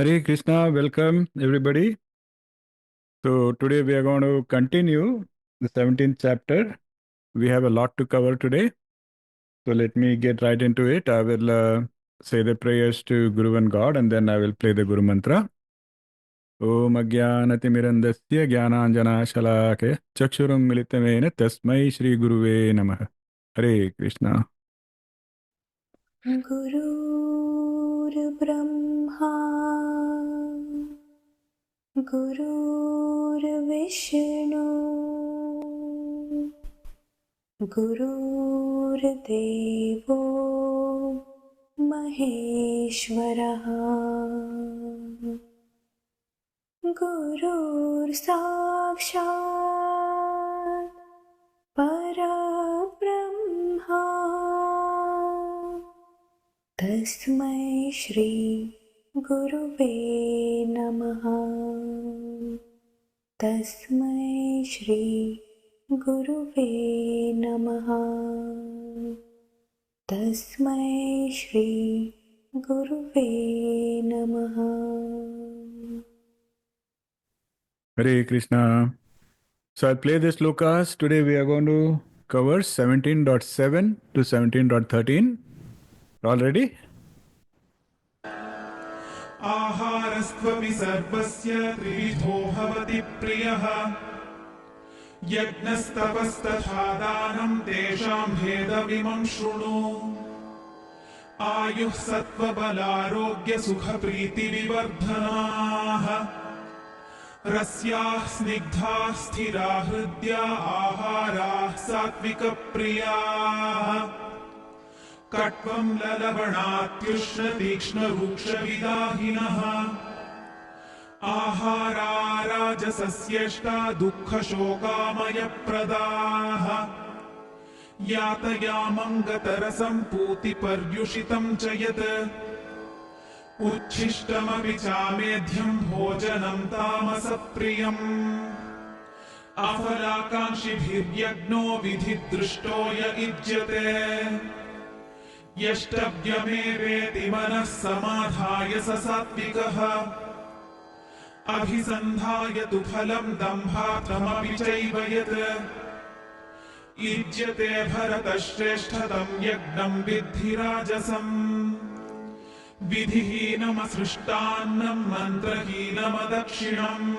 Hare Krishna, welcome everybody. So today we are going to continue the 17th chapter. We have a lot to cover today. So let me get right into it. I will say the prayers to Guru and God and then I will play the Guru Mantra. Om Ajnanatimirandasya Jnananjana Shalake Chakshurum Militamena Tasmai Shri Guruve Namaha. Hare Krishna. गुरुर्ब्रह्मा गुरुर्विष्णु गुरुर्देवो महेश्वरः गुरुर्साक्षात् परब्रह्मा तस्मै श्री गुरुवे नमः। तस्मै श्री गुरुवे नमः। तस्मै श्री गुरुवे नमः। Hare Krishna. So I'll play the slokas. Today we are going to cover 17.7 to 17.13. All ready? आहारस्त्वपि सर्वस्य त्रिविधो भवति प्रियः यज्ञस्तपस्तथा दानं तेषां भेदमिमं शृणु आयुः सत्त्वबलारोग्यसुखप्रीतिविवर्धनाः रस्याः स्निग्धाः स्थिरा हृद्या आहाराः सात्विकप्रियाः कट्वं ललवणात्युष्णतीक्ष्णरूक्षविदाहिनः आहारा राजसस्येष्टा दुःखशोकामयप्रदाः यातयामं गतरसं पूतिपर्युषितं च यत् उच्छिष्टमपि चामेध्यं भोजनं तामसप्रियम् अफलाकाङ्क्षिभिर्यज्ञो विधिदृष्टो य युज्यते यष्टव्यमेवेति मनः समाधाय स सात्विकः अभिसन्धाय तु फलं दम्भार्थमपि चैव यत् युज्यते भरतश्रेष्ठतं यज्ञं विद्धि राजसम् विधिहीनमसृष्टान्नं मन्त्रहीनमदक्षिणम्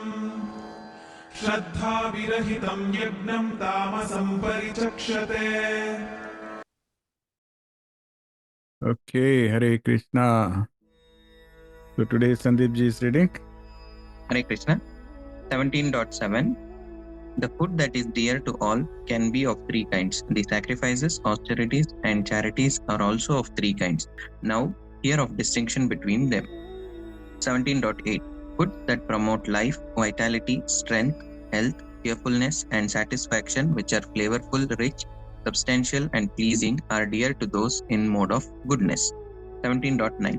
श्रद्धाविरहितं यज्ञं तामसं परिचक्षते। Okay, Hare Krishna. So today Sandeep ji is reading. Hare Krishna. 17.7 The food that is dear to all can be of three kinds. The sacrifices, austerities, and charities are also of three kinds. Now, hear of distinction between them. 17.8 Food that promote life, vitality, strength, health, cheerfulness, and satisfaction, which are flavorful, rich, substantial, and pleasing, are dear to those in mode of goodness. 17.9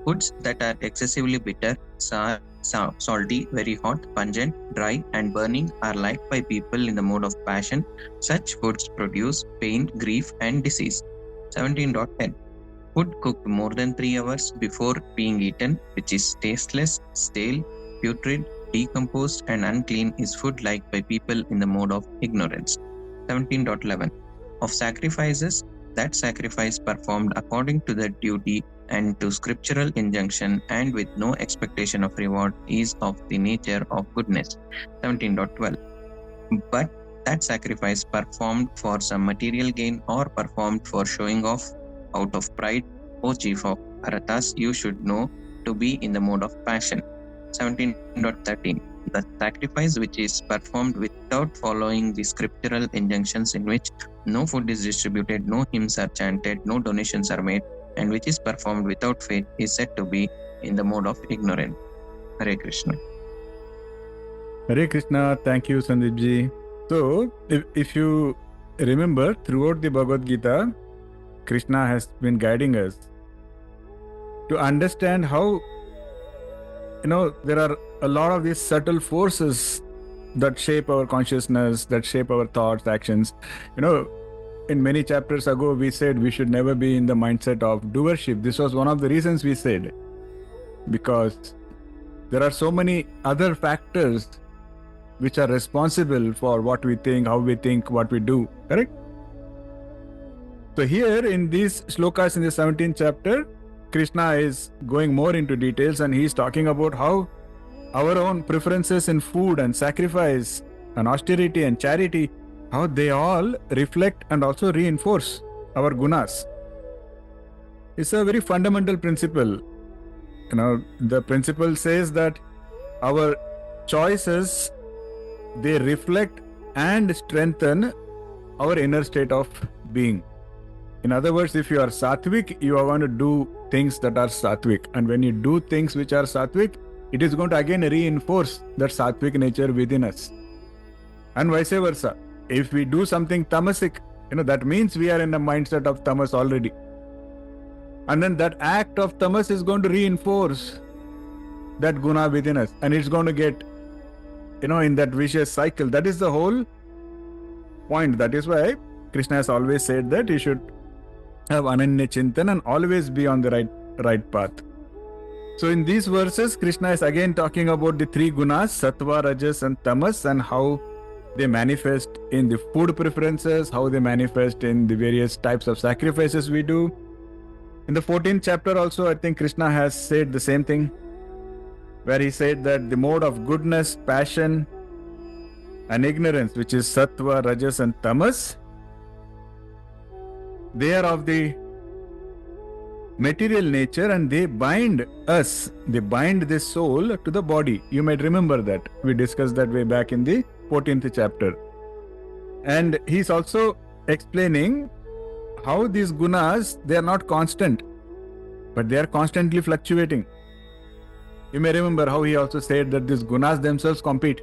Foods that are excessively bitter, sour, salty, very hot, pungent, dry, and burning are liked by people in the mode of passion. Such foods produce pain, grief, and disease. 17.10 Food cooked more than 3 hours before being eaten, which is tasteless, stale, putrid, decomposed, and unclean, is food liked by people in the mode of ignorance. 17.11 Of sacrifices, that sacrifice performed according to the duty and to scriptural injunction and with no expectation of reward is of the nature of goodness. 17.12 But that sacrifice performed for some material gain or performed for showing off out of pride, O chief of Bharatas, you should know to be in the mode of passion. 17.13 The sacrifice which is performed without following the scriptural injunctions, in which no food is distributed, no hymns are chanted, no donations are made, and which is performed without faith, is said to be in the mode of ignorance. Hare Krishna. Hare Krishna. Thank you, Sandeep ji. So, if you remember, throughout the Bhagavad Gita, Krishna has been guiding us to understand how, there are a lot of these subtle forces that shape our consciousness, that shape our thoughts, actions. In many chapters ago, we said we should never be in the mindset of doership. This was one of the reasons we said, because There are so many other factors which are responsible for what we think, how we think, what we do. Correct? So here in these shlokas in the 17th chapter, Krishna is going more into details, and he is talking about how our own preferences in food and sacrifice and austerity and charity, how they all reflect and also reinforce our gunas. It's a very fundamental principle. The principle says that our choices, they reflect and strengthen our inner state of being. In other words, if you are Sattvic, you are going to do things that are Sattvic. And when you do things which are Sattvic, it is going to again reinforce that Sattvic nature within us. And vice versa. If we do something Tamasic, that means we are in the mindset of Tamas already. And then that act of Tamas is going to reinforce that guna within us. And it's going to get, in that vicious cycle. That is the whole point. That is why Krishna has always said that you should have ananya chintan and always be on the right path. So in these verses, Krishna is again talking about the three gunas, sattva, rajas and tamas, and how they manifest in the food preferences, how they manifest in the various types of sacrifices we do. In the 14th chapter also, I think Krishna has said the same thing, where he said that the mode of goodness, passion and ignorance, which is sattva, rajas and tamas, they are of the material nature and they bind us, they bind the soul to the body. You might remember that. We discussed that way back in the 14th chapter. And he's also explaining how these gunas, they are not constant, but they are constantly fluctuating. You may remember how he also said that these gunas themselves compete.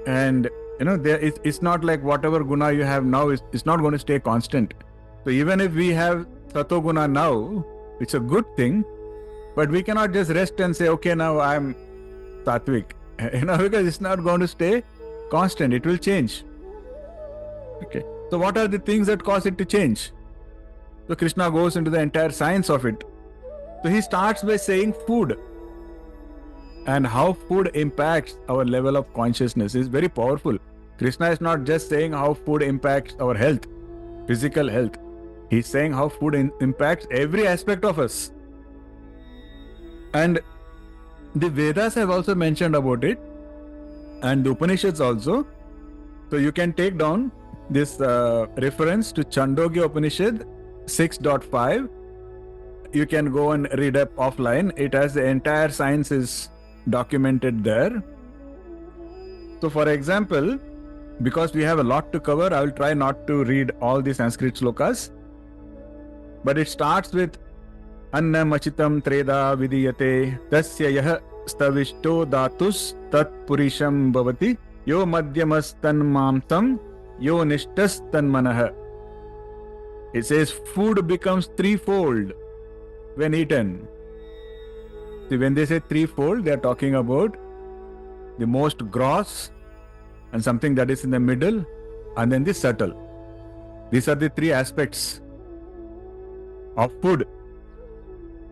And it's not like whatever guna you have now is not going to stay constant. So even if we have sato guna now, it's a good thing, but we cannot just rest and say, okay, now I'm Sattvic, because it's not going to stay constant. It will change. Okay. So what are the things that cause it to change? So Krishna goes into the entire science of it. So he starts by saying food. And how food impacts our level of consciousness is very powerful. Krishna is not just saying how food impacts our health, physical health. He's saying how food impacts every aspect of us. And the Vedas have also mentioned about it, and the Upanishads also. So you can take down this reference to Chandogya Upanishad 6.5. You can go and read up offline. It has the entire science is documented there. So for example, because we have a lot to cover, I will try not to read all the Sanskrit slokas. But it starts with Anna machitam treda vidiyate tasya yah stavishto datus tat purisham bhavati yo madhyamastan mamsam yo nishtastan manah. It says food becomes threefold when eaten. See, when they say threefold, they are talking about the most gross and something that is in the middle and then the subtle. These are the three aspects of food.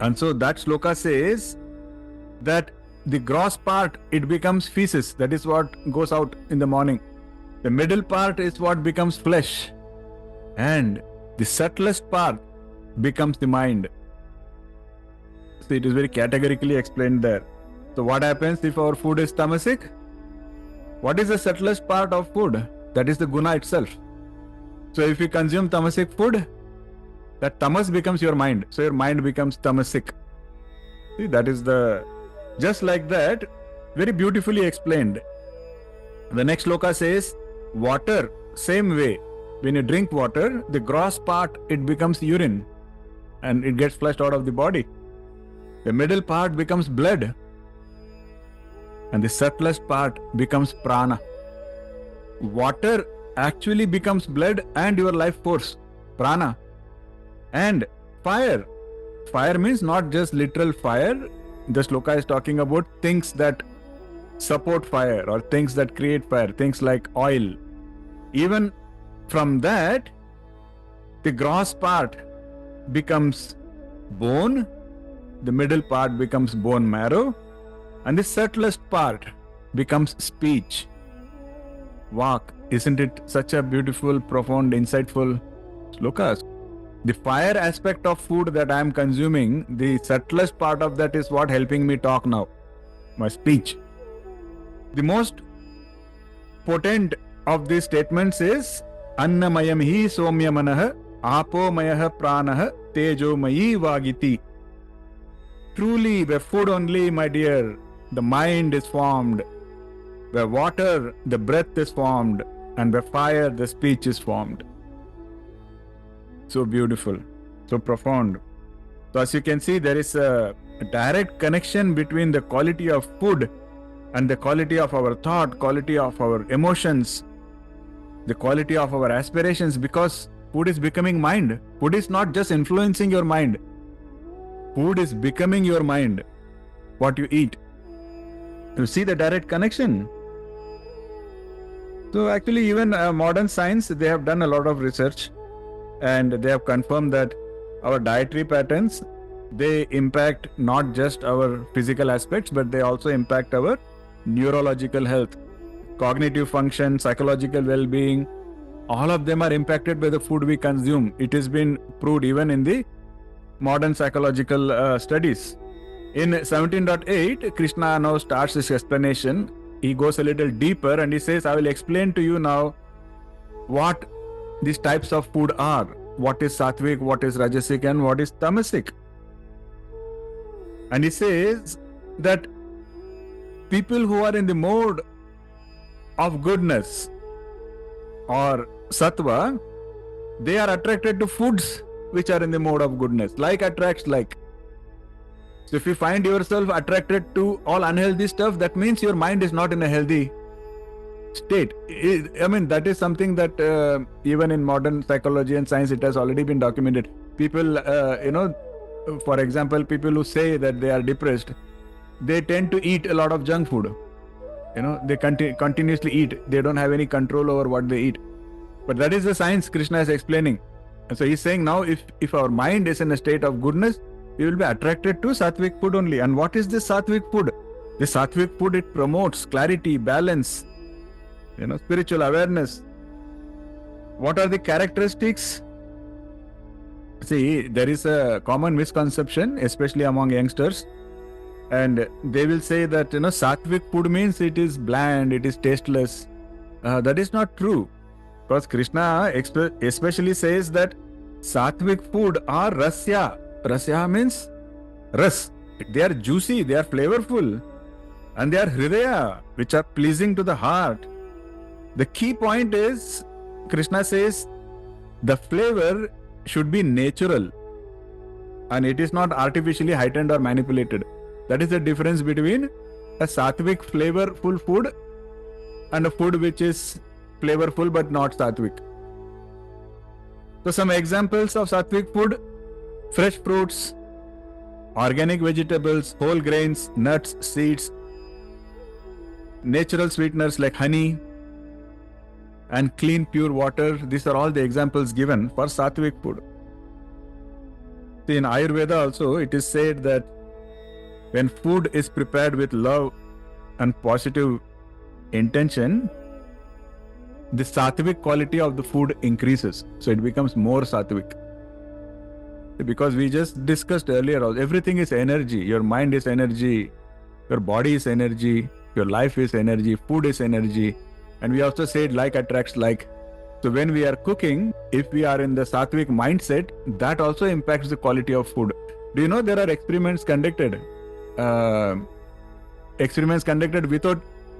And so that shloka says that the gross part, it becomes feces. That is what goes out in the morning. The middle part is what becomes flesh. And the subtlest part becomes the mind. So it is very categorically explained there. So what happens if our food is tamasic? What is the subtlest part of food? That is the guna itself. So if you consume tamasic food, that tamas becomes your mind. So your mind becomes tamasic. See, that is just like that, very beautifully explained. The next sloka says, water, same way. When you drink water, the gross part, it becomes urine and it gets flushed out of the body. The middle part becomes blood and the subtlest part becomes prana. Water actually becomes blood and your life force, prana. And fire. Fire means not just literal fire. The shloka is talking about things that support fire or things that create fire, things like oil. Even from that, the gross part becomes bone, the middle part becomes bone marrow, And the subtlest part becomes speech. Vak. Isn't it such a beautiful, profound, insightful slokas? The fire aspect of food that I am consuming, the subtlest part of that is what helping me talk now. My speech. The most potent of these statements is Annamayam hi somyamanah apomayah pranah tejomayi vagiti. Truly, by food only, my dear, the mind is formed. By water, the breath is formed. And by fire, the speech is formed. So beautiful, so profound. So as you can see, there is a direct connection between the quality of food and the quality of our thought, quality of our emotions, the quality of our aspirations, because food is becoming mind. Food is not just influencing your mind. Food is becoming your mind, what you eat. You see the direct connection. So actually even modern science, they have done a lot of research and they have confirmed that our dietary patterns, they impact not just our physical aspects, but they also impact our neurological health, cognitive function, psychological well-being. All of them are impacted by the food we consume. It has been proved even in the modern psychological studies. In 17.8, Krishna now starts his explanation. He goes a little deeper and he says, I will explain to you now what these types of food are. What is Sattvic, what is Rajasic, and what is Tamasic. And he says that people who are in the mode of goodness or Sattva, they are attracted to foods which are in the mode of goodness. Like attracts like. So if you find yourself attracted to all unhealthy stuff, that means your mind is not in a healthy state. I mean, that is something that even in modern psychology and science, it has already been documented. People, for example, people who say that they are depressed, they tend to eat a lot of junk food. They continuously eat. They don't have any control over what they eat. But that is the science Krishna is explaining. And so he's saying now, if our mind is in a state of goodness, we will be attracted to Sattvic food only. And what is this Sattvic food? The Sattvic food, it promotes clarity, balance, spiritual awareness. What are the characteristics? See, there is a common misconception, especially among youngsters, and they will say that Sattvic food means it is bland, it is tasteless. That is not true, because Krishna especially says that Sattvic food are rasya. Rasya means ras. They are juicy, they are flavorful, and they are hridaya, which are pleasing to the heart. The key point is, Krishna says, the flavor should be natural and it is not artificially heightened or manipulated. That is the difference between a Sattvic flavorful food and a food which is flavorful but not Sattvic. So some examples of Sattvic food: fresh fruits, organic vegetables, whole grains, nuts, seeds, natural sweeteners like honey, and clean, pure water. These are all the examples given for Sattvic food. See, in Ayurveda also, it is said that when food is prepared with love and positive intention, the Sattvic quality of the food increases. So it becomes more Sattvic. Because we just discussed earlier, everything is energy. Your mind is energy, your body is energy, your life is energy, food is energy. And we also said like attracts like. So when we are cooking, if we are in the Sattvic mindset, that also impacts the quality of food. Do you know there are experiments conducted?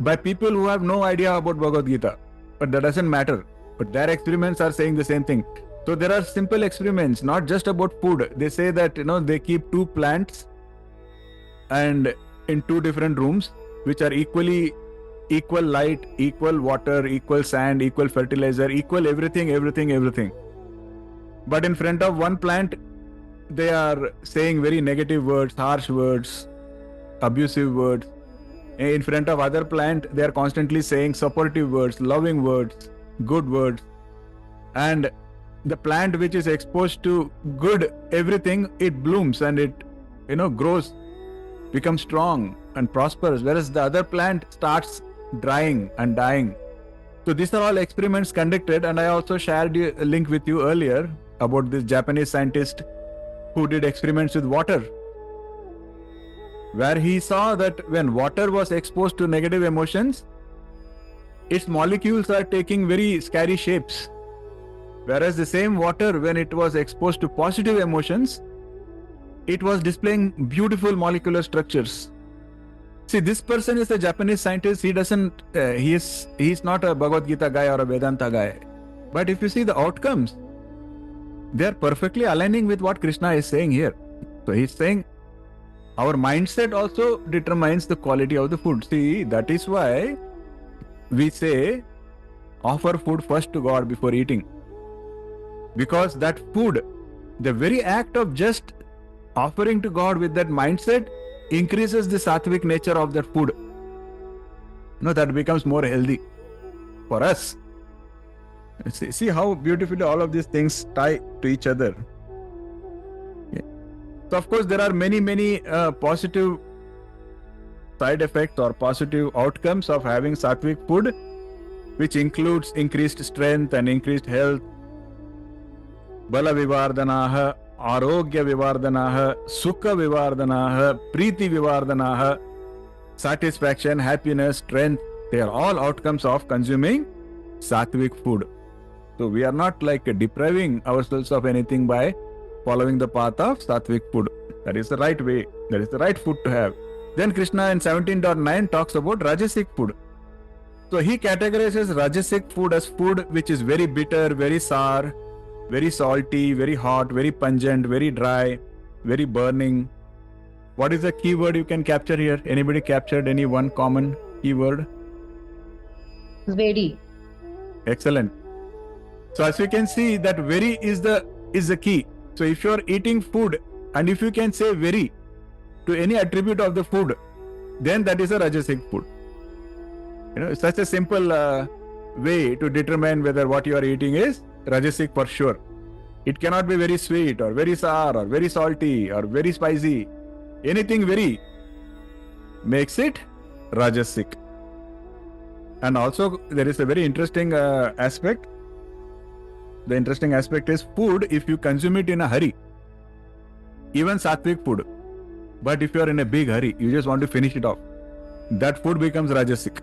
By people who have no idea about Bhagavad Gita. But that doesn't matter. But their experiments are saying the same thing. So there are simple experiments, not just about food. They say that, they keep two plants and in two different rooms, which are equal light, equal water, equal sand, equal fertilizer, equal everything. But in front of one plant, they are saying very negative words, harsh words, abusive words. In front of other plant, they are constantly saying supportive words, loving words, good words. And the plant which is exposed to good everything, it blooms and it grows becomes strong and prospers, whereas the other plant starts drying and dying. So these are all experiments conducted, and I also shared a link with you earlier about this Japanese scientist who did experiments with water, where he saw that when water was exposed to negative emotions, its molecules are taking very scary shapes. Whereas the same water, when it was exposed to positive emotions, it was displaying beautiful molecular structures. See, this person is a Japanese scientist. He doesn't, he's not a Bhagavad Gita guy or a Vedanta guy. But if you see the outcomes, they are perfectly aligning with what Krishna is saying here. So he's saying our mindset also determines the quality of the food. See, that is why we say offer food first to God before eating. Because that food, the very act of just offering to God with that mindset increases the sattvic nature of that food. That becomes more healthy for us. See how beautifully all of these things tie to each other. Yeah. So of course there are many positive side effects or positive outcomes of having sattvic food, which includes increased strength and increased health, bala vivardanaha, arogya vivardanaha, sukha vivardanaha, preeti vivardanaha, satisfaction, happiness, strength. They are all outcomes of consuming sattvic food. So we are not like depriving ourselves of anything by following the path of sattvic food. That is the right way. That is the right food to have. Then Krishna in 17.9 talks about Rajasic food. So he categorizes Rajasic food as food which is very bitter, very sour, very salty, very hot, very pungent, very dry, very burning. What is the key word you can capture here? Anybody captured any one common keyword? Very. Excellent. So as you can see, that very is the key. So if you are eating food and if you can say very to any attribute of the food, then that is a Rajasic food. It's such a simple way to determine whether what you are eating is Rajasic for sure. It cannot be very sweet or very sour or very salty or very spicy. Anything very makes it Rajasic. And also there is a very interesting aspect. The interesting aspect is food, if you consume it in a hurry, even sattvic food, but if you are in a big hurry, you just want to finish it off, that food becomes Rajasic.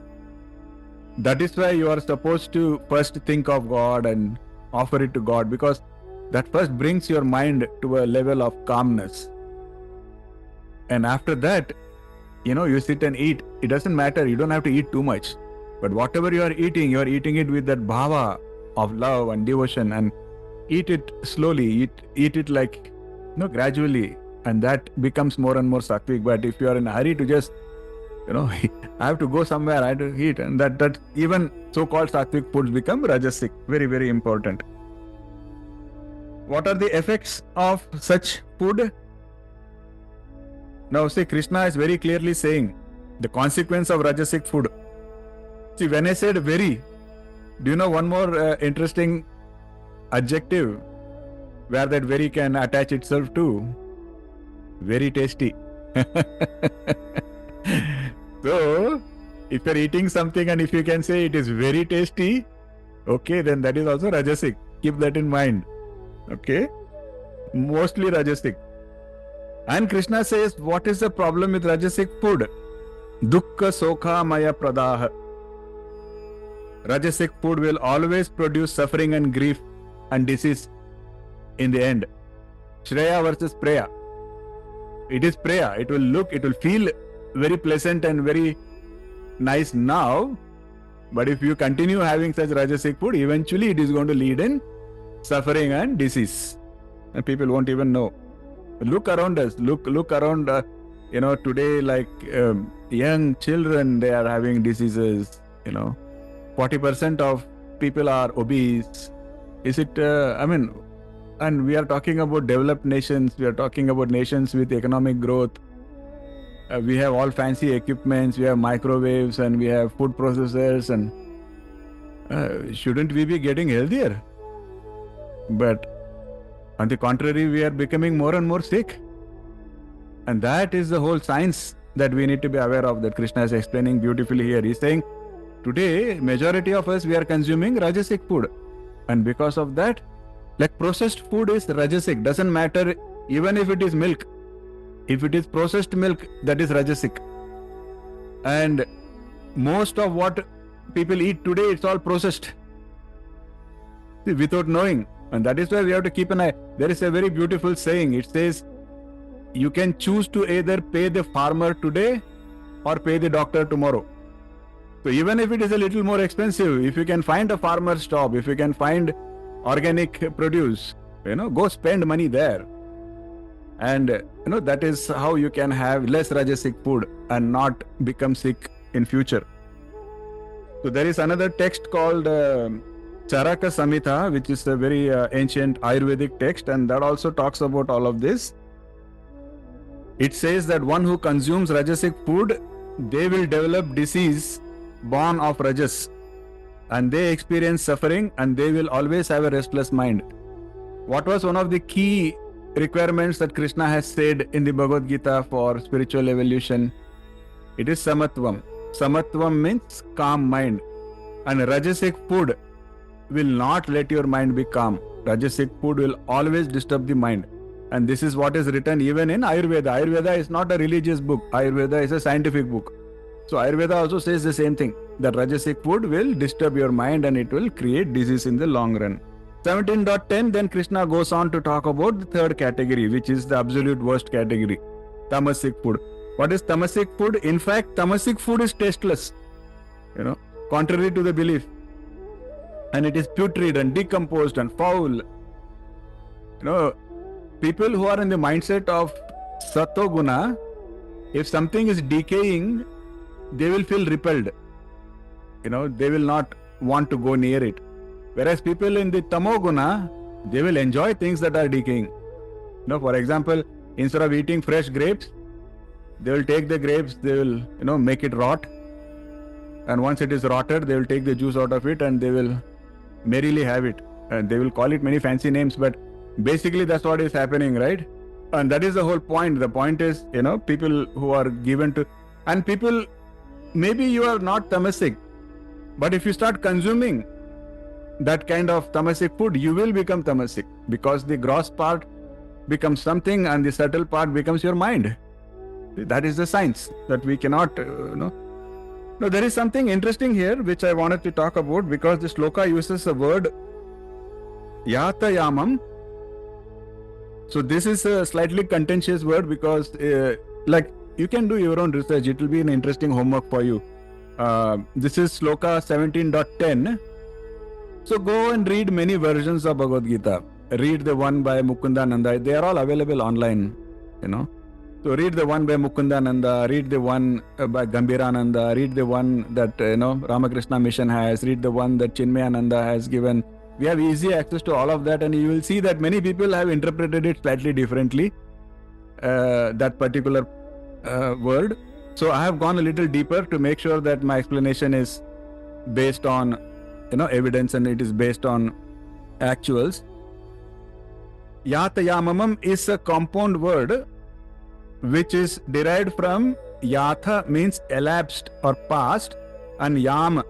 That is why you are supposed to first think of God and offer it to God, because that first brings your mind to a level of calmness. And after that, you sit and eat. It doesn't matter, you don't have to eat too much. But whatever you are eating it with that bhava of love and devotion, and eat it slowly, eat it like, gradually, and that becomes more and more sattvic. But if you are in a hurry to just, I have to go somewhere, I have to eat, and that even so-called sattvic foods become Rajasic. Very, very important. What are the effects of such food? Now see, Krishna is very clearly saying the consequence of Rajasic food. See, when I said very, do you know one more interesting adjective where that very can attach itself to? Very tasty. So, if you're eating something and if you can say it is very tasty, okay, then that is also Rajasic. Keep that in mind. Okay? Mostly Rajasic. And Krishna says, what is the problem with Rajasic food? Dukkha sokha maya pradaha. Rajasic food will always produce suffering and grief and disease in the end. Shreya versus Preya. It is Preya. It will feel very pleasant and very nice now. But if you continue having such Rajasic food, eventually it is going to lead in suffering and disease. And people won't even know. Look around us. Look around, today, like young children, they are having diseases, 40% of people are obese. Is it, and we are talking about developed nations, we are talking about nations with economic growth. We have all fancy equipments, we have microwaves and we have food processors, and shouldn't we be getting healthier? But on the contrary, we are becoming more and more sick. And that is the whole science that we need to be aware of, that Krishna is explaining beautifully here. He's saying, today, majority of us, we are consuming Rajasic food. And because of that, like processed food is Rajasic. Doesn't matter even if it is milk. If it is processed milk, that is Rajasic. And most of what people eat today, it's all processed. See, without knowing. And that is why we have to keep an eye. There is a very beautiful saying. It says, you can choose to either pay the farmer today or pay the doctor tomorrow. So even if it is a little more expensive, if you can find a farmer's shop, if you can find organic produce, go spend money there. And that is how you can have less Rajasic food and not become sick in future. So there is another text called Charaka Samhita, which is a very ancient Ayurvedic text, and that also talks about all of this. It says that one who consumes Rajasic food, they will develop disease born of Rajas, and they experience suffering, and they will always have a restless mind. What was one of the key requirements that Krishna has said in the Bhagavad Gita for spiritual evolution? It is Samatvam. Samatvam means calm mind. And Rajasic food will not let your mind be calm. Rajasic food will always disturb the mind. And this is what is written even in Ayurveda. Ayurveda is not a religious book. Ayurveda is a scientific book. So Ayurveda also says the same thing, that Rajasic food will disturb your mind and it will create disease in the long run. 17.10, then Krishna goes on to talk about the third category, which is the absolute worst category, Tamasic food. What is Tamasic food? In fact, Tamasic food is tasteless, contrary to the belief. And it is putrid and decomposed and foul. People who are in the mindset of Sattva Guna, if something is decaying, they will feel repelled. They will not want to go near it. Whereas people in the Tamoguna, they will enjoy things that are decaying. For example, instead of eating fresh grapes, they will take the grapes, they will, make it rot. And once it is rotted, they will take the juice out of it and they will merrily have it. And they will call it many fancy names, but basically that's what is happening, right? And that is the whole point. The point is, people who are given to, and people, maybe you are not Tamasic, but if you start consuming that kind of Tamasic food, you will become Tamasic, because the gross part becomes something and the subtle part becomes your mind. That is the science that we cannot, Now, there is something interesting here which I wanted to talk about, because the sloka uses a word Yatayamam. So this is a slightly contentious word because you can do your own research. It will be an interesting homework for you. This is sloka 17.10. So go and read many versions of Bhagavad Gita. Read the one by Mukundananda. They are all available online, So read the one by Mukundananda, read the one by Gambirananda, read the one that, Ramakrishna Mission has, read the one that Chinmayananda has given. We have easy access to all of that, and you will see that many people have interpreted it slightly differently, that particular word. So I have gone a little deeper to make sure that my explanation is based on, evidence, and it is based on actuals. Yatayamamam is a compound word which is derived from Yatha, means elapsed or past, and Yam,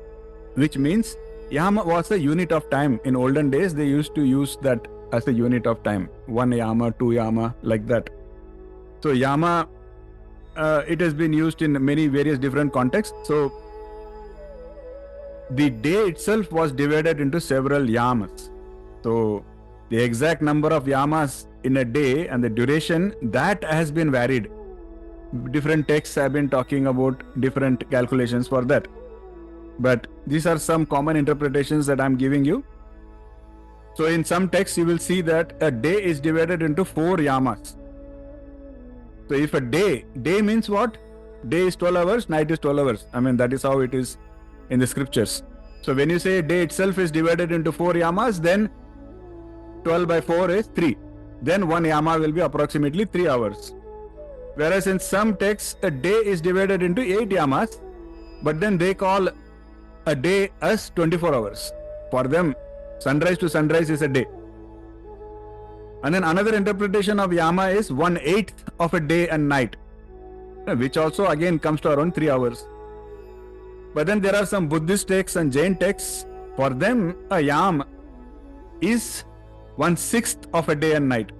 which means Yam was a unit of time. In olden days, they used to use that as a unit of time. 1 Yama, 2 Yama, like that. So Yama, it has been used in many various different contexts. So the day itself was divided into several yamas. So the exact number of yamas in a day and the duration, that has been varied. Different texts have been talking about different calculations for that. But these are some common interpretations that I'm giving you. So in some texts, you will see that a day is divided into 4 yamas. So if a day means what? Day is 12 hours, night is 12 hours. That is how it is in the scriptures. So when you say day itself is divided into 4 yamas, then 12 by 4 is 3. Then 1 yama will be approximately 3 hours. Whereas in some texts, a day is divided into 8 yamas, but then they call a day as 24 hours. For them, sunrise to sunrise is a day. And then another interpretation of yama is 1/8 of a day and night. which also again comes to around 3 hours. But then there are some Buddhist texts and Jain texts. For them, a yam is 1/6 of a day and night,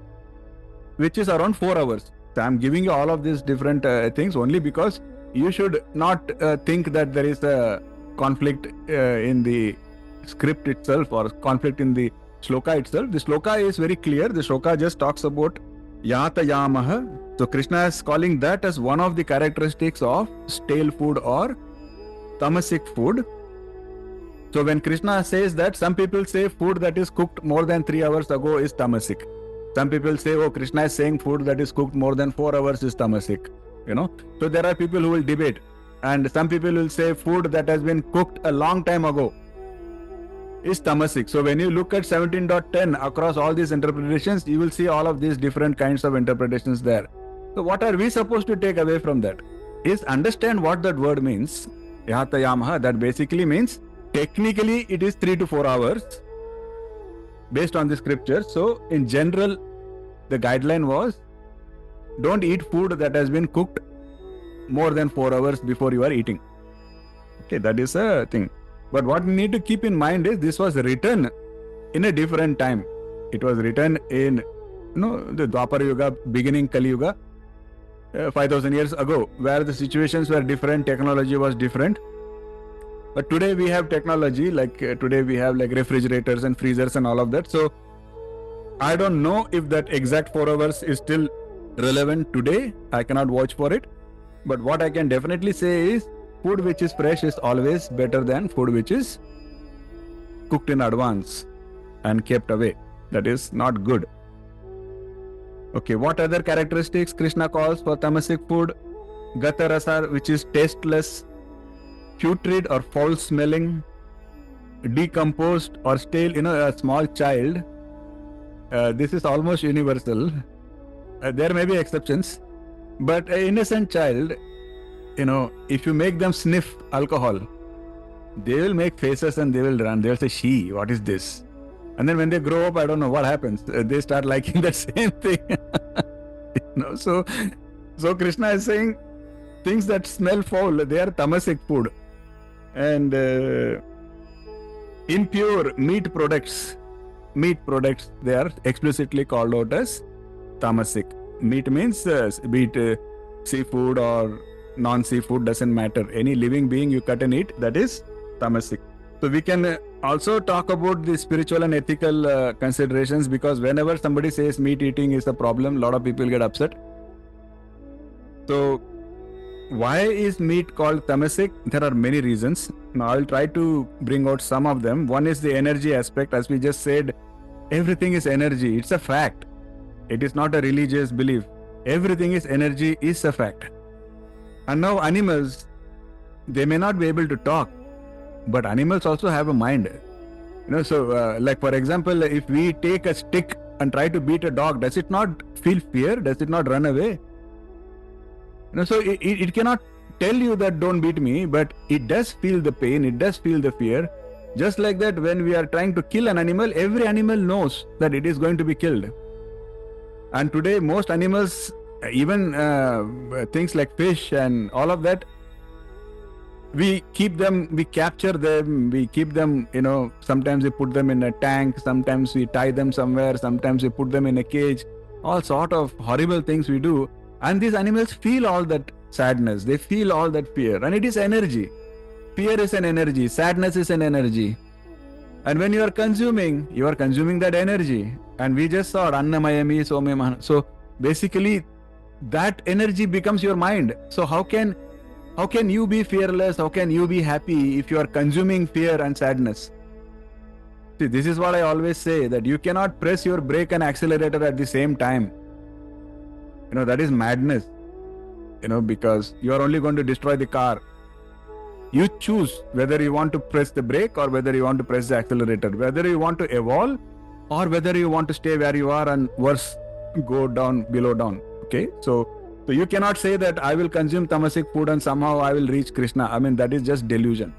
which is around 4 hours. So I'm giving you all of these different things only because you should not think that there is a conflict in the script itself or conflict in the shloka itself. The shloka is very clear. The shloka just talks about yata yamaha. So Krishna is calling that as one of the characteristics of stale food or tamasic food. So when Krishna says that, some people say food that is cooked more than 3 hours ago is tamasic. Some people say, oh, Krishna is saying food that is cooked more than 4 hours is tamasic. So there are people who will debate, and some people will say food that has been cooked a long time ago is tamasic. So when you look at 17.10 across all these interpretations, you will see all of these different kinds of interpretations there. So what are we supposed to take away from that? Is understand what that word means. Yata yamaha, that basically means technically it is 3 to 4 hours based on the scripture. So in general, the guideline was don't eat food that has been cooked more than 4 hours before you are eating. Okay, that is a thing. But what we need to keep in mind is this was written in a different time. It was written in the Dwapara Yuga, beginning Kali Yuga, 5,000 years ago, where the situations were different, technology was different. But today we have technology, like today we have like refrigerators and freezers and all of that. So I don't know if that exact 4 hours is still relevant today. I cannot watch for it. But what I can definitely say is food which is fresh is always better than food which is cooked in advance and kept away. That is not good. Okay, what other characteristics Krishna calls for tamasic food? Gata rasa, which is tasteless, putrid or foul smelling, decomposed or stale. A small child, this is almost universal. There may be exceptions, but an innocent child, if you make them sniff alcohol, they will make faces and they will run. They will say, "She, what is this?" And then when they grow up, I don't know what happens. They start liking that same thing. So Krishna is saying things that smell foul, they are tamasic food. And impure meat products, they are explicitly called out as tamasic. Meat means be it seafood or non-seafood, doesn't matter. Any living being you cut and eat, that is tamasic. So we can also talk about the spiritual and ethical considerations, because whenever somebody says meat eating is a problem, a lot of people get upset. So why is meat called tamasic? There are many reasons. Now I'll try to bring out some of them. One is the energy aspect. As we just said, everything is energy. It's a fact. It is not a religious belief. Everything is energy, is a fact. And now animals, they may not be able to talk, but animals also have a mind. So like for example, if we take a stick and try to beat a dog, does it not feel fear? Does it not run away? So it cannot tell you that don't beat me, but it does feel the pain, it does feel the fear. Just like that, when we are trying to kill an animal, every animal knows that it is going to be killed. And today most animals, even things like fish and all of that, we keep them, we capture them, we keep them, sometimes we put them in a tank, sometimes we tie them somewhere, sometimes we put them in a cage, all sort of horrible things we do. And these animals feel all that sadness, they feel all that fear, and it is energy. Fear is an energy, sadness is an energy. And when you are consuming that energy. And we just saw Annamayami Somemahana. So basically that energy becomes your mind. So how can you be fearless? How can you be happy if you are consuming fear and sadness? See, this is what I always say, that you cannot press your brake and accelerator at the same time. That is madness. Because you are only going to destroy the car. You choose whether you want to press the brake or whether you want to press the accelerator, whether you want to evolve or whether you want to stay where you are and worse, go down, below down. Okay, so you cannot say that I will consume tamasic food and somehow I will reach Krishna. I mean, that is just delusion.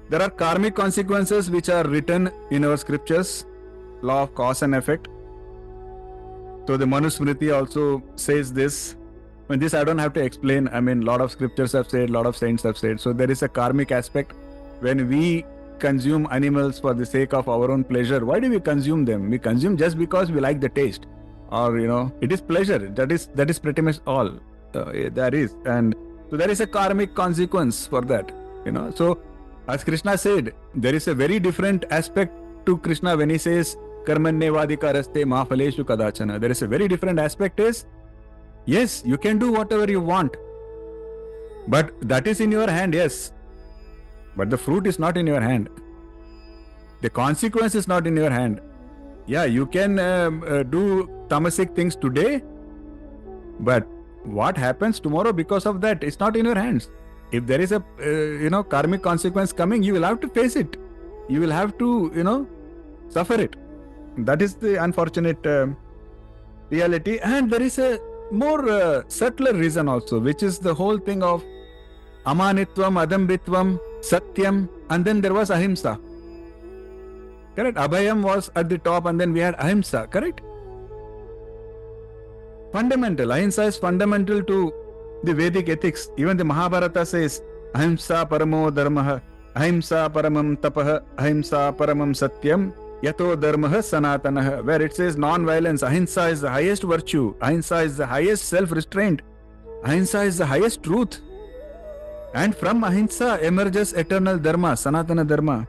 There are karmic consequences which are written in our scriptures, law of cause and effect. So the Manusmriti also says this. this I don't have to explain. I mean, a lot of scriptures have said, a lot of saints have said. So there is a karmic aspect. When we consume animals for the sake of our own pleasure, why do we consume them? We consume just because we like the taste, or it is pleasure. That is pretty much all there is, and so there is a karmic consequence for that. So as Krishna said, there is a very different aspect to Krishna when he says karmanyevadika raste ma phaleshu kadachana. There is a very different aspect is, yes, you can do whatever you want, but that is in your hand, yes. But the fruit is not in your hand. The consequence is not in your hand. Yeah, you can do tamasic things today, but what happens tomorrow because of that is not in your hands. If there is a karmic consequence coming, you will have to face it. You will have to suffer it. That is the unfortunate reality. And there is a more subtler reason also, which is the whole thing of amanitvam, adambitvam, satyam, and then there was ahimsa. Correct? Abhayam was at the top, and then we had ahimsa. Correct? Fundamental. Ahimsa is fundamental to the Vedic ethics. Even the Mahabharata says ahimsa paramo dharmah, ahimsa paramam tapah, ahimsa paramam satyam, yato dharmah sanatanah, where it says non-violence. Ahimsa is the highest virtue. Ahimsa is the highest self-restraint. Ahimsa is the highest truth. And from ahimsa emerges eternal dharma, sanatana dharma.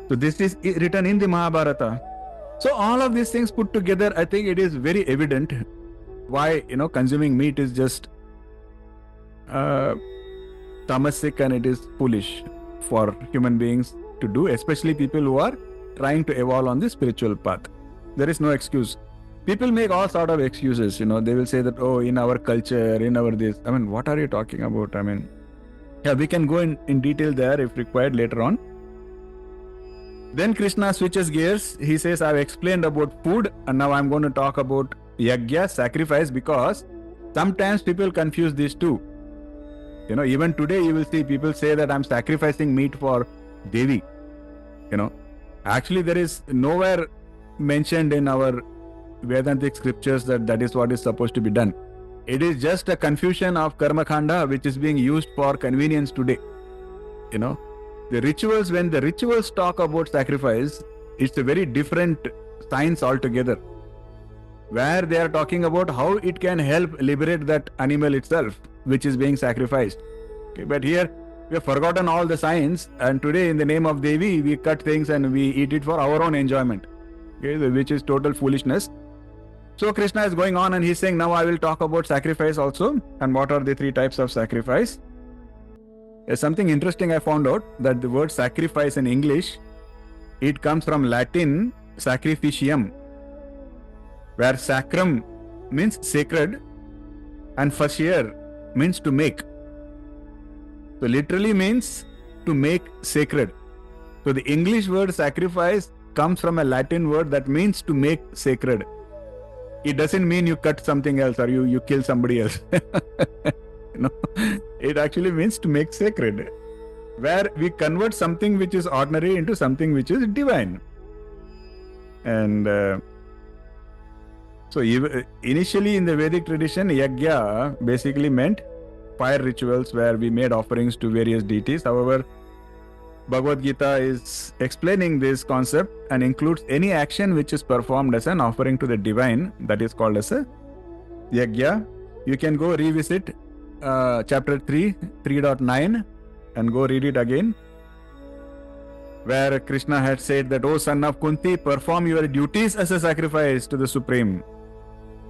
So this is written in the Mahabharata. So all of these things put together, I think it is very evident why consuming meat is just tamasic, and it is foolish for human beings to do, especially people who are trying to evolve on the spiritual path. There is no excuse. People make all sort of excuses. They will say that, oh, in our culture, in our this. I mean, what are you talking about? I mean, yeah, we can go in detail there if required later on. Then Krishna switches gears. He says, I've explained about food, and now I'm going to talk about yajna, sacrifice, because sometimes people confuse these two. Even today you will see people say that I'm sacrificing meat for Devi. Actually there is nowhere mentioned in our Vedantic scriptures that is what is supposed to be done. It is just a confusion of karma khanda which is being used for convenience today. The rituals, when the rituals talk about sacrifice, it's a very different science altogether, where they are talking about how it can help liberate that animal itself, which is being sacrificed. Okay, but here we have forgotten all the science, and today in the name of Devi, we cut things and we eat it for our own enjoyment, which is total foolishness. So Krishna is going on and he's saying, now I will talk about sacrifice also, and what are the three types of sacrifice. There's something interesting I found out, that the word sacrifice in English, it comes from Latin sacrificium, where sacrum means sacred and facere means to make. So literally means to make sacred. So the English word sacrifice comes from a Latin word that means to make sacred. It doesn't mean you cut something else or you kill somebody else. It actually means to make sacred, where we convert something which is ordinary into something which is divine. And so initially in the Vedic tradition, yajna basically meant fire rituals where we made offerings to various deities. However, Bhagavad Gita is explaining this concept and includes any action which is performed as an offering to the divine, that is called as a yajna. You can go revisit chapter 3.9 and go read it again, where Krishna had said that, O son of Kunti, perform your duties as a sacrifice to the Supreme.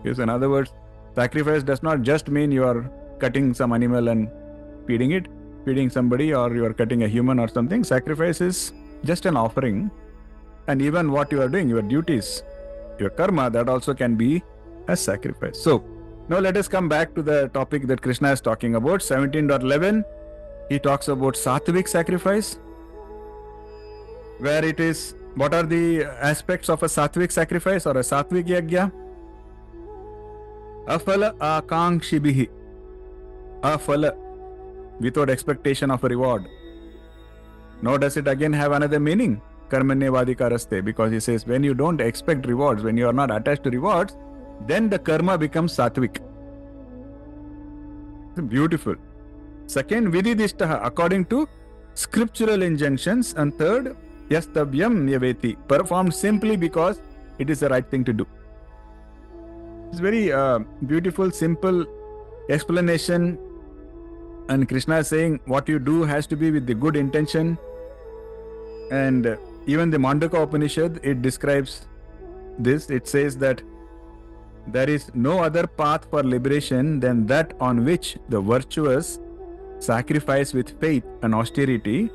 Yes, in other words, sacrifice does not just mean you are cutting some animal and feeding somebody, or you are cutting a human or something. Sacrifice is just an offering, and even what you are doing, your duties, your karma, that also can be a sacrifice. So now let us come back to the topic that Krishna is talking about. 17.11, he talks about Sattvic sacrifice, where it is, what are the aspects of a Sattvic sacrifice or a Sattvic yajna? Afala akangshibihi. Afala, without expectation of a reward. Nor does it again have another meaning, karmanyevadika raste, because he says when you don't expect rewards, when you are not attached to rewards, then the karma becomes sattvic. Beautiful. Second, vididishtaha, according to scriptural injunctions. And third, yastavyam yaveti, performed simply because it is the right thing to do. It's very beautiful, simple explanation. And Krishna is saying what you do has to be with the good intention. And even the Mandaka Upanishad, it describes this. It says that there is no other path for liberation than that on which the virtuous sacrifice with faith and austerity,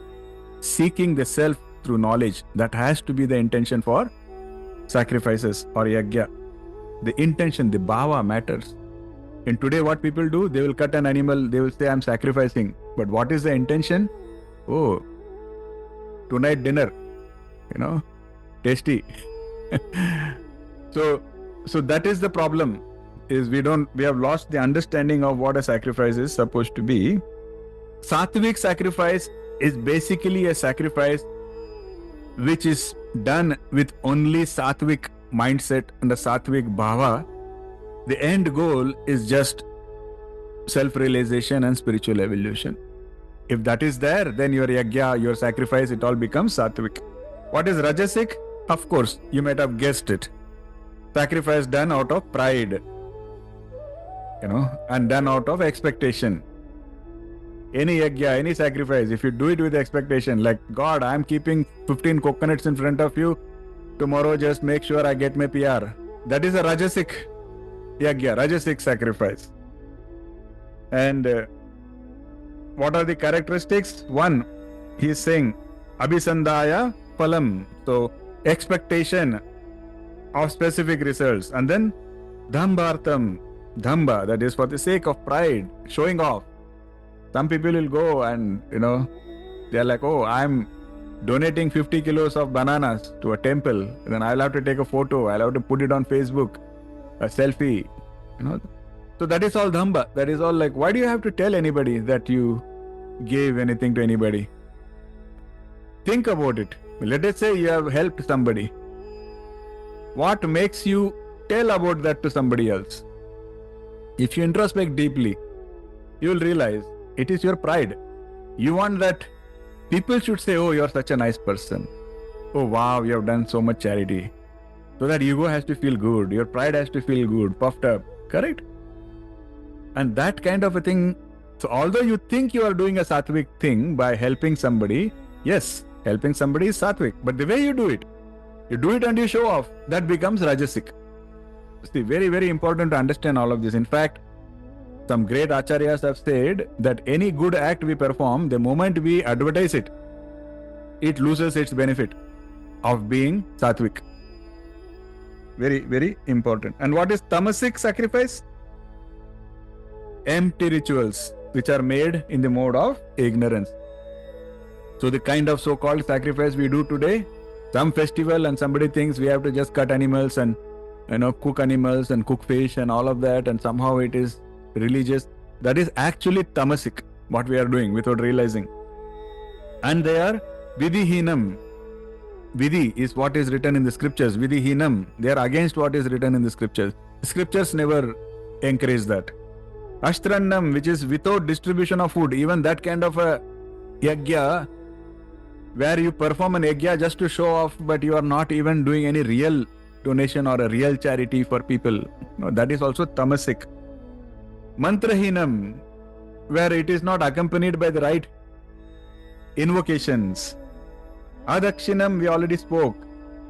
seeking the self through knowledge. That has to be the intention for sacrifices or yajna. The intention, the bhava matters. And today what people do, they will cut an animal, they will say, I'm sacrificing. But what is the intention? Oh, tonight dinner, tasty. So that is the problem, is we have lost the understanding of what a sacrifice is supposed to be. Sattvic sacrifice is basically a sacrifice which is done with only Sattvic mindset and the Sattvic bhava. The end goal is just self-realization and spiritual evolution. If that is there, then your yajna, your sacrifice, it all becomes Sattvic. What is Rajasic? Of course, you might have guessed it. Sacrifice done out of pride, and done out of expectation. Any yajna, any sacrifice, if you do it with expectation, like, God, I'm keeping 15 coconuts in front of you, tomorrow just make sure I get my PR. That is a Rajasic yajna, Rajasic sacrifice. And what are the characteristics? One, he is saying, Abhisandaya phalam. So, expectation of specific results. And then, dhambhartam, dhamba, that is for the sake of pride, showing off. Some people will go and, they're like, oh, I'm donating 50 kilos of bananas to a temple. Then I'll have to take a photo. I'll have to put it on Facebook, a selfie. So that is all dhamba. That is all like, why do you have to tell anybody that you gave anything to anybody? Think about it. Let us say you have helped somebody. What makes you tell about that to somebody else? If you introspect deeply, you will realize it is your pride. You want that people should say, oh, you're such a nice person. Oh, wow, you have done so much charity. So that ego has to feel good. Your pride has to feel good, puffed up. Correct? And that kind of a thing. So although you think you are doing a Sattvic thing by helping somebody, yes, helping somebody is Sattvic. But the way you do it and you show off, that becomes Rajasic. See, very, very important to understand all of this. In fact, some great acharyas have said that any good act we perform, the moment we advertise it, it loses its benefit of being Sattvic. Very, very important. And what is Tamasic sacrifice? Empty rituals which are made in the mode of ignorance. So the kind of so-called sacrifice we do today, some festival and somebody thinks we have to just cut animals and cook animals and cook fish and all of that, and somehow it is religious. That is actually Tamasic, what we are doing without realizing. And they are Vidhihinam. Vidhi is what is written in the scriptures. Vidhihinam. They are against what is written in the scriptures. The scriptures never encourage that. Ashtrannam, which is without distribution of food. Even that kind of a yajna, where you perform an yajna just to show off, but you are not even doing any real donation or a real charity for people. No, that is also Tamasic. Mantrahinam, where it is not accompanied by the right invocations. Adakshinam, we already spoke.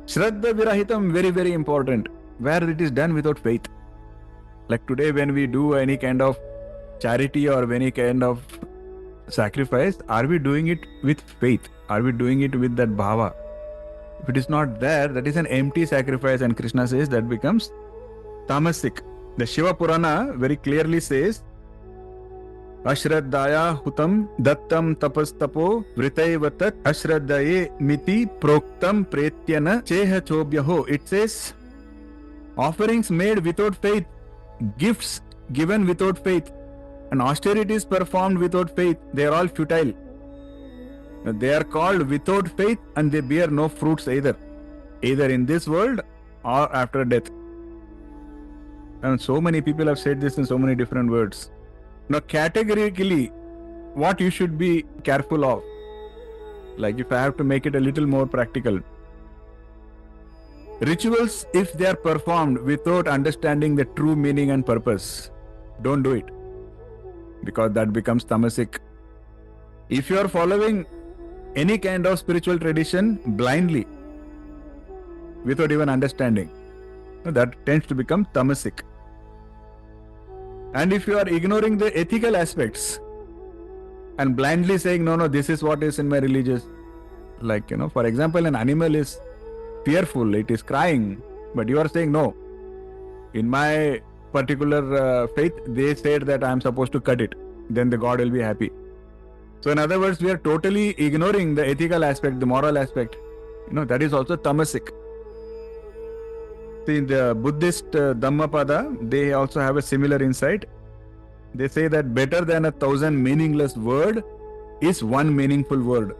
Shraddha Virahitam, very, very important, where it is done without faith. Like today, when we do any kind of charity or any kind of sacrifice, are we doing it with faith? Are we doing it with that bhava? If it is not there, that is an empty sacrifice, and Krishna says that becomes Tamasic. The Shiva Purana very clearly says, Ashraddaya hutam dattam tapastapo vritaivatat ashraddaye miti proktam pretyana cheha chobyaho. It says, offerings made without faith, gifts given without faith, and austerities performed without faith, they are all futile. They are called without faith and they bear no fruits either in this world or after death. And so many people have said this in so many different words. Now, categorically, what you should be careful of, like if I have to make it a little more practical, rituals, if they are performed without understanding the true meaning and purpose, don't do it, because that becomes tamasic. If you are following any kind of spiritual tradition blindly, without even understanding, that tends to become tamasic. And if you are ignoring the ethical aspects and blindly saying, no, this is what is in my religious, like, for example, an animal is fearful, it is crying, but you are saying, no, in my particular faith, they said that I am supposed to cut it, then the God will be happy. So in other words, we are totally ignoring the ethical aspect, the moral aspect. That is also tamasic. See, in the Buddhist Dhammapada, they also have a similar insight. They say that better than 1,000 meaningless word is one meaningful word,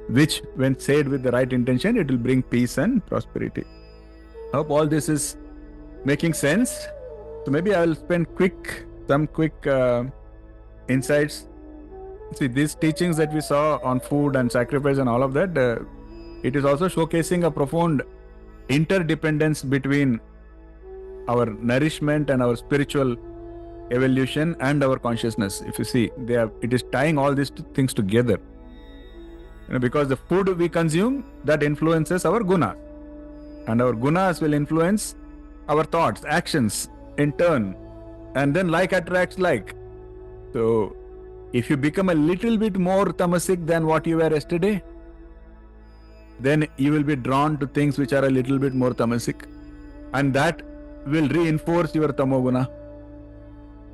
which when said with the right intention, it will bring peace and prosperity. I hope all this is making sense. So maybe I will spend some quick insights. See, these teachings that we saw on food and sacrifice and all of that, it is also showcasing a profound interdependence between our nourishment and our spiritual evolution and our consciousness. If you see, it is tying all these things together. Because the food we consume, that influences our gunas, and our gunas will influence our thoughts, actions in turn, and then like attracts like. So if you become a little bit more tamasic than what you were yesterday, then you will be drawn to things which are a little bit more tamasic, and that will reinforce your tamoguna.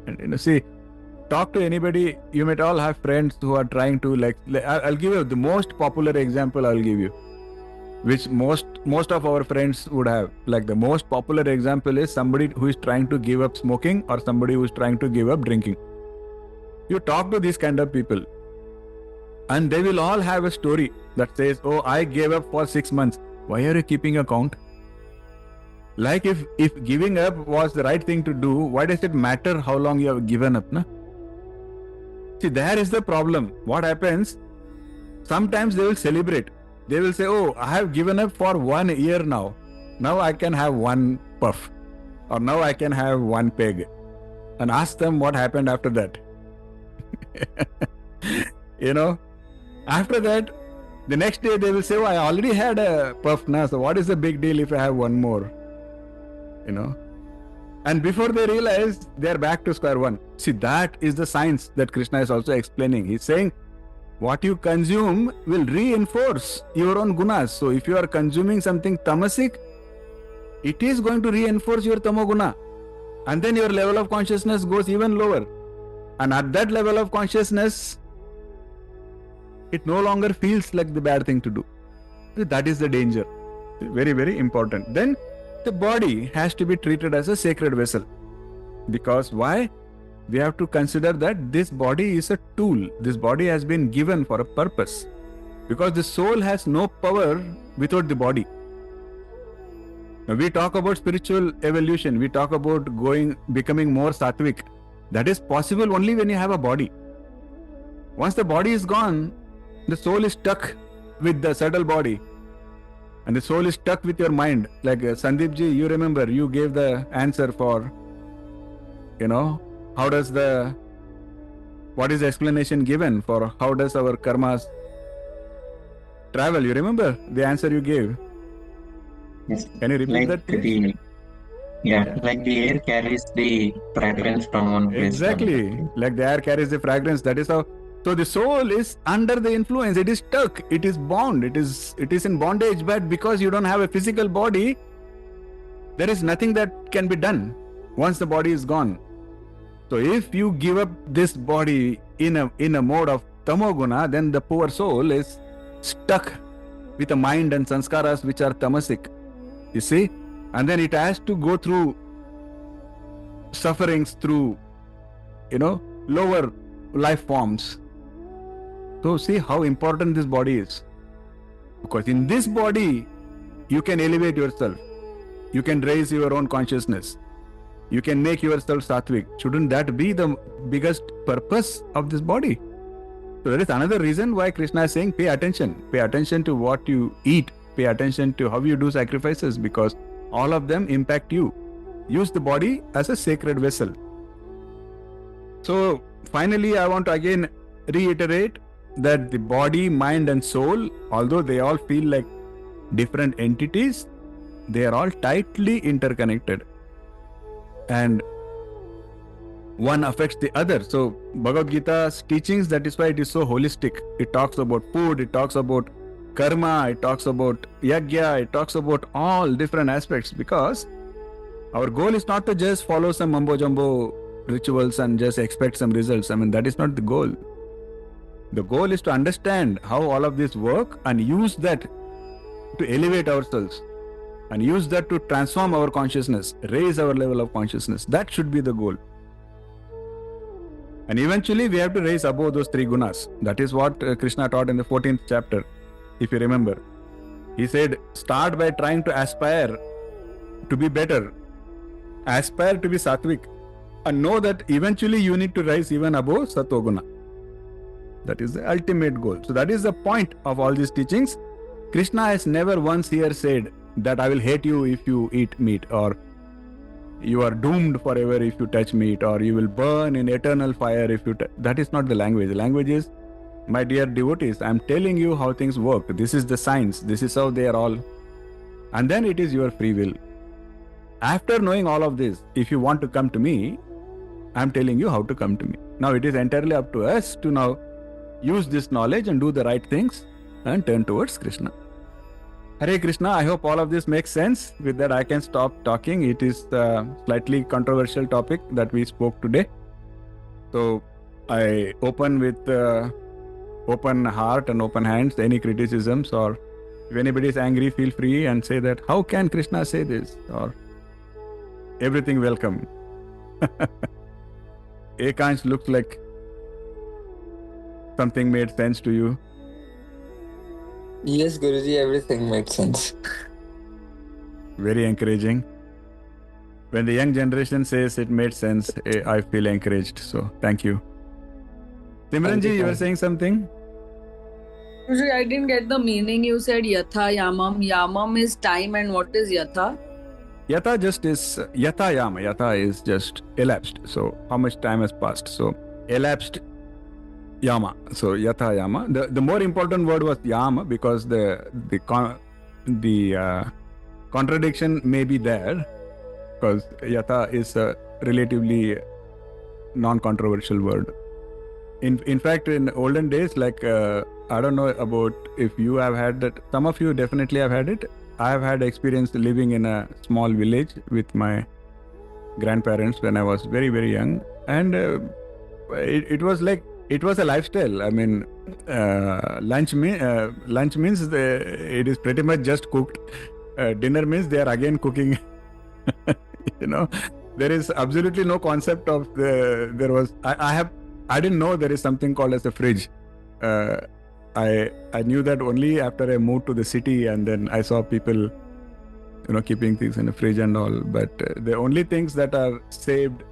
And see, talk to anybody. You might all have friends who are trying to I'll give you the most popular example. I'll give you, which most of our friends would have. Like the most popular example is somebody who is trying to give up smoking or somebody who is trying to give up drinking. You talk to these kind of people, and they will all have a story that says, "Oh, I gave up for 6 months." Why are you keeping a count? Like if giving up was the right thing to do, why does it matter how long you have given up? Na? See, there is the problem. What happens? Sometimes they will celebrate. They will say, "Oh, I have given up for 1 year now. Now I can have one puff, or now I can have one peg." And ask them what happened after that. After that, the next day they will say, "Oh, I already had a puff now, so what is the big deal if I have one more?" And before they realize, they are back to square one. See, that is the science that Krishna is also explaining. He's saying, what you consume will reinforce your own gunas. So if you are consuming something tamasic, it is going to reinforce your tamoguna. And then your level of consciousness goes even lower. And at that level of consciousness, it no longer feels like the bad thing to do. That is the danger. Very, very important. Then the body has to be treated as a sacred vessel. Because why? We have to consider that this body is a tool. This body has been given for a purpose. Because the soul has no power without the body. Now, we talk about spiritual evolution. We talk about becoming more Sattvic. That is possible only when you have a body. Once the body is gone, the soul is stuck with the subtle body. And the soul is stuck with your mind. Like Sandeep ji, you remember, you gave the answer for, what is the explanation given for how does our karmas travel? You remember the answer you gave? Yes. Can you repeat that, please? Like the air carries the fragrance from one place. Exactly. Like the air carries the fragrance. That is how. So the soul is under the influence. It is stuck. It is bound. It is in bondage. But because you don't have a physical body, there is nothing that can be done once the body is gone. So if you give up this body in a mode of tamoguna, then the poor soul is stuck with a mind and sanskaras which are tamasic. You see? And then it has to go through sufferings through, lower life forms. So see how important this body is. Because in this body, you can elevate yourself. You can raise your own consciousness. You can make yourself Sattvic. Shouldn't that be the biggest purpose of this body? So there is another reason why Krishna is saying pay attention. Pay attention to what you eat. Pay attention to how you do sacrifices, because all of them impact you. Use the body as a sacred vessel. So finally, I want to again reiterate that the body, mind and soul, although they all feel like different entities, they are all tightly interconnected. And one affects the other. So Bhagavad Gita's teachings, that is why it is so holistic. It talks about food, it talks about karma, it talks about yajna, it talks about all different aspects, because our goal is not to just follow some mumbo jumbo rituals and just expect some results. I mean, that is not the goal. The goal is to understand how all of this work and use that to elevate ourselves and use that to transform our consciousness, raise our level of consciousness. That should be the goal. And eventually we have to raise above those three gunas. That is what Krishna taught in the 14th chapter, if you remember. He said, start by trying to aspire to be better. Aspire to be Sattvic. And know that eventually you need to rise even above Sattva-guna. That is the ultimate goal. So that is the point of all these teachings. Krishna has never once here said that I will hate you if you eat meat, or you are doomed forever if you touch meat, or you will burn in eternal fire if you touch. That is not the language. The language is, my dear devotees, I am telling you how things work. This is the science. This is how they are all. And then it is your free will. After knowing all of this, if you want to come to me, I am telling you how to come to me. Now it is entirely up to us to now use this knowledge and do the right things and turn towards Krishna. Hare Krishna, I hope all of this makes sense. With that, I can stop talking. It is a slightly controversial topic that we spoke today. So I open with open heart and open hands. Any criticisms, or if anybody is angry, feel free and say that, how can Krishna say this? Or everything welcome. Ekansh looks like something made sense to you. Yes, Guruji, everything made sense. Very encouraging. When the young generation says it made sense, I feel encouraged. So thank you. Simranji, you were saying something? Guruji, I didn't get the meaning. You said yatha yamam. Yamam is time, and what is yatha? Yatha just is yatha yama. Yatha is just elapsed. So how much time has passed? So elapsed yama. So yatha yama. The more important word was yama, because the contradiction may be there, because yatha is a relatively non-controversial word. In fact, in olden days, like I don't know about if you have had that. Some of you definitely have had it. I have had experience living in a small village with my grandparents when I was very, very young. And it was like, it was a lifestyle. I mean, lunch means it is pretty much just cooked. Dinner means they are again cooking. There is absolutely no concept of I didn't know there is something called as a fridge. I knew that only after I moved to the city, and then I saw people, keeping things in a fridge and all. But the only things that are saved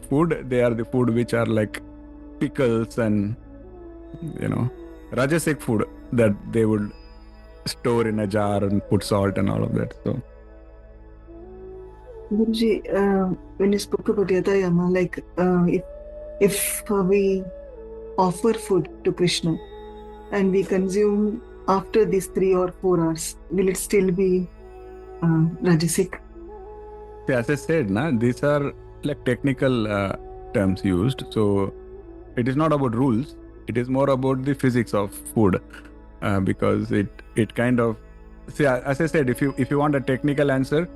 food, they are the food which are like pickles and, Rajasic food that they would store in a jar and put salt and all of that. So, Guruji, when you spoke about yatha yama, like if we offer food to Krishna and we consume after these 3 or 4 hours, will it still be Rajasic? See, as I said, these are like technical terms used. So it is not about rules. It is more about the physics of food, because it kind of, see, as I said, if you want a technical answer,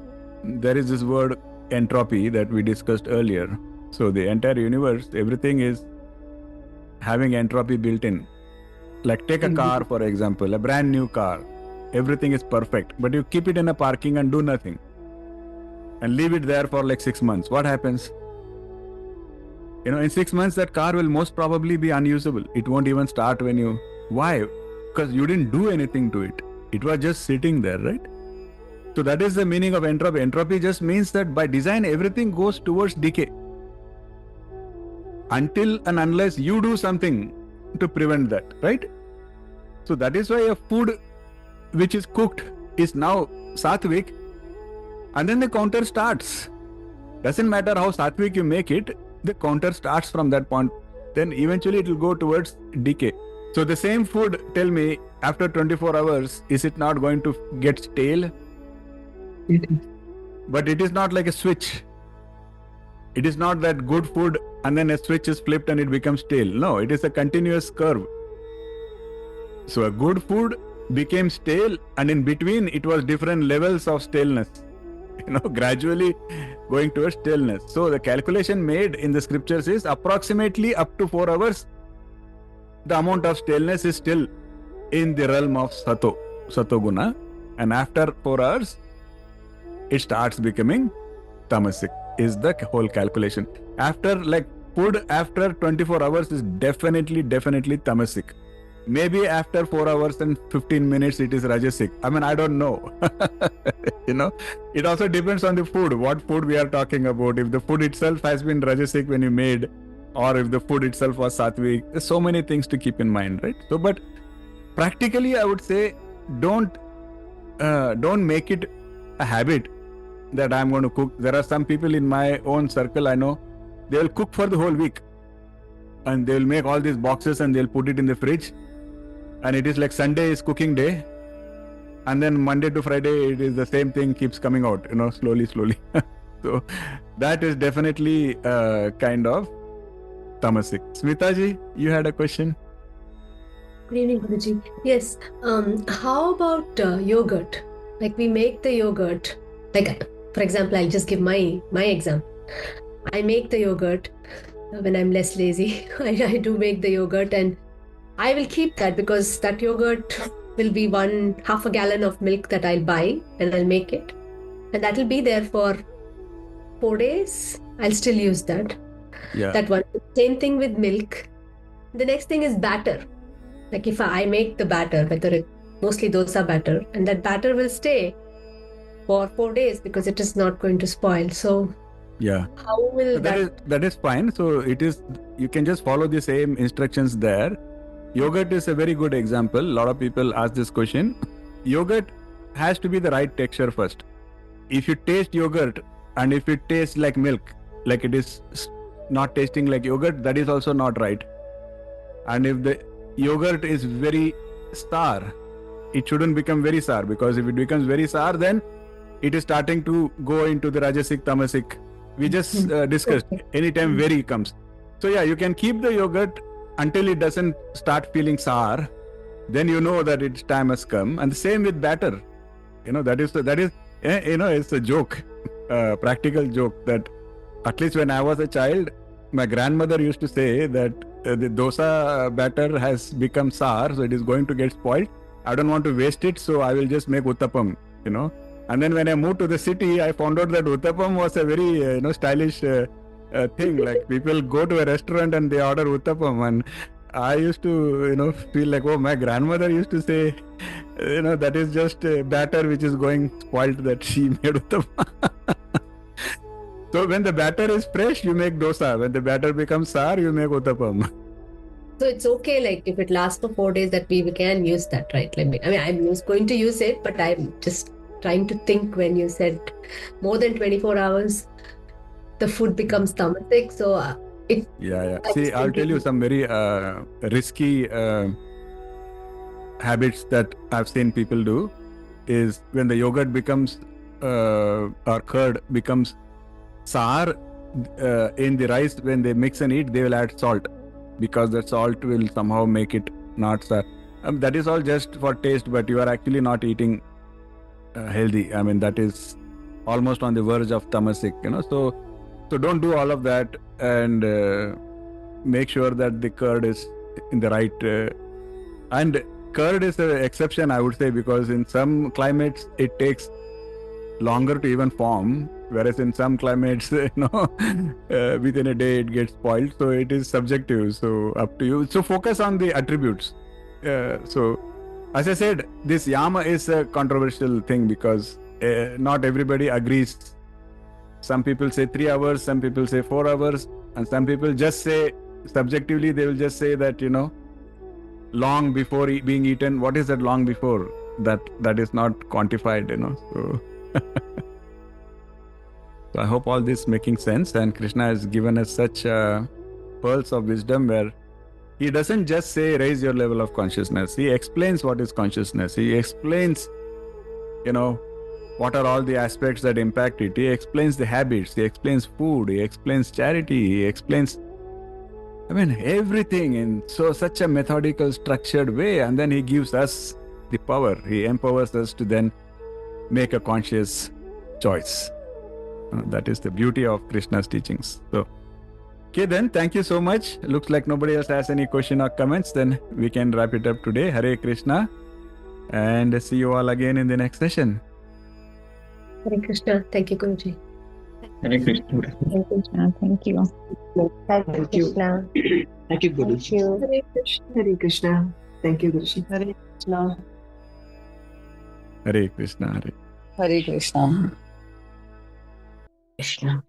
there is this word entropy that we discussed earlier. So the entire universe, everything is having entropy built in. Like take a car, for example, a brand new car. Everything is perfect, but you keep it in a parking and do nothing and leave it there for like 6 months. What happens? In 6 months, that car will most probably be unusable. It won't even start when you... Why? Because you didn't do anything to it. It was just sitting there, right? So that is the meaning of entropy. Entropy just means that by design, everything goes towards decay. Until and unless you do something to prevent that, right? So that is why a food which is cooked is now Sattvic, and then the counter starts. Doesn't matter how Sattvic you make it, the counter starts from that point. Then eventually it will go towards decay. So the same food, tell me, after 24 hours, is it not going to get stale? It is. But it is not like a switch. It is not that good food and then a switch is flipped and it becomes stale. No, it is a continuous curve. So a good food became stale, and in between it was different levels of staleness. Gradually going towards staleness. So the calculation made in the scriptures is approximately up to 4 hours, the amount of staleness is still in the realm of Satoguna, and after 4 hours, it starts becoming Tamasic, is the whole calculation. After, like, food after 24 hours is definitely Tamasic. Maybe after 4 hours and 15 minutes, it is Rajasic. I mean, I don't know. It also depends on the food, what food we are talking about. If the food itself has been Rajasic when you made, or if the food itself was Sattvic, there's so many things to keep in mind, right? So, but practically, I would say, don't make it a habit that I'm going to cook. There are some people in my own circle, I know, they will cook for the whole week. And they will make all these boxes and they'll put it in the fridge. And it is like Sunday is cooking day. And then Monday to Friday, it is the same thing keeps coming out, slowly. So that is definitely kind of Tamasic. Smitaji, you had a question? Good evening, Guruji. Yes. How about yogurt? Like, we make the yogurt. Like, for example, I'll just give my example. I make the yogurt when I'm less lazy. I do make the yogurt, and I will keep that because that yogurt will be half a gallon of milk that I'll buy, and I'll make it. And that will be there for 4 days. I'll still use that. Yeah. That one. Same thing with milk. The next thing is batter. Like, if I make the batter, mostly dosa batter, and that batter will stay for 4 days because it is not going to spoil. So yeah, how will that is fine. So you can just follow the same instructions there. Yogurt is a very good example. A lot of people ask this question. Yogurt has to be the right texture first. If you taste yogurt and if it tastes like milk, like it is not tasting like yogurt, that is also not right. And if the yogurt is very sour, it shouldn't become very sour, because if it becomes very sour, then it is starting to go into the Rajasic, Tamasic. We just discussed. Anytime very comes. So yeah, you can keep the yogurt until it doesn't start feeling sour. Then you know that its time has come. And the same with batter. That is it's a joke, practical joke, that at least when I was a child, my grandmother used to say that the dosa batter has become sour, so it is going to get spoiled. I don't want to waste it, so I will just make uttapam, And then when I moved to the city, I found out that uttapam was a very, stylish thing. Like, people go to a restaurant and they order uttapam, and I used to, feel like, oh, my grandmother used to say, that is just a batter which is going spoiled, that she made uttapam. So when the batter is fresh, you make dosa. When the batter becomes sour, you make uttapam. So it's okay, like, if it lasts for 4 days, that we can use that, right? I'm going to use it, but I'm just trying to think when you said more than 24 hours, the food becomes Tamasic. So Yeah. See, I'll tell you some very risky habits that I've seen people do is when the yogurt becomes or curd becomes sour in the rice, when they mix and eat, they will add salt, because that salt will somehow make it not sour. That is all just for taste, but you are actually not eating healthy. I mean, that is almost on the verge of Tamasic, So don't do all of that, and make sure that the curd is in the right. And curd is the exception, I would say, because in some climates it takes longer to even form, whereas in some climates, within a day it gets spoiled. So it is subjective. So up to you. So focus on the attributes. So as I said, this yama is a controversial thing, because not everybody agrees. Some people say 3 hours, some people say 4 hours, and some people just say, subjectively, they will just say that, long before being eaten. What is that long before? That is not quantified, So, so I hope all this making sense, and Krishna has given us such pearls of wisdom where he doesn't just say raise your level of consciousness. He explains what is consciousness. He explains, what are all the aspects that impact it. He explains the habits. He explains food. He explains charity. He explains, everything in such a methodical, structured way. And then he gives us the power. He empowers us to then make a conscious choice. That is the beauty of Krishna's teachings. So, okay then, thank you so much. Looks like nobody else has any question or comments. Then we can wrap it up today. Hare Krishna. And see you all again in the next session. Hare Krishna. Thank you, Guruji. Hare Krishna. Hare Krishna. Thank you. Thank you. Thank you, Guru. Thank you. Hare Krishna. Hare Krishna. Thank you, Guruji. Hare Krishna. Hare Krishna. Hare. Hare Krishna. Krishna.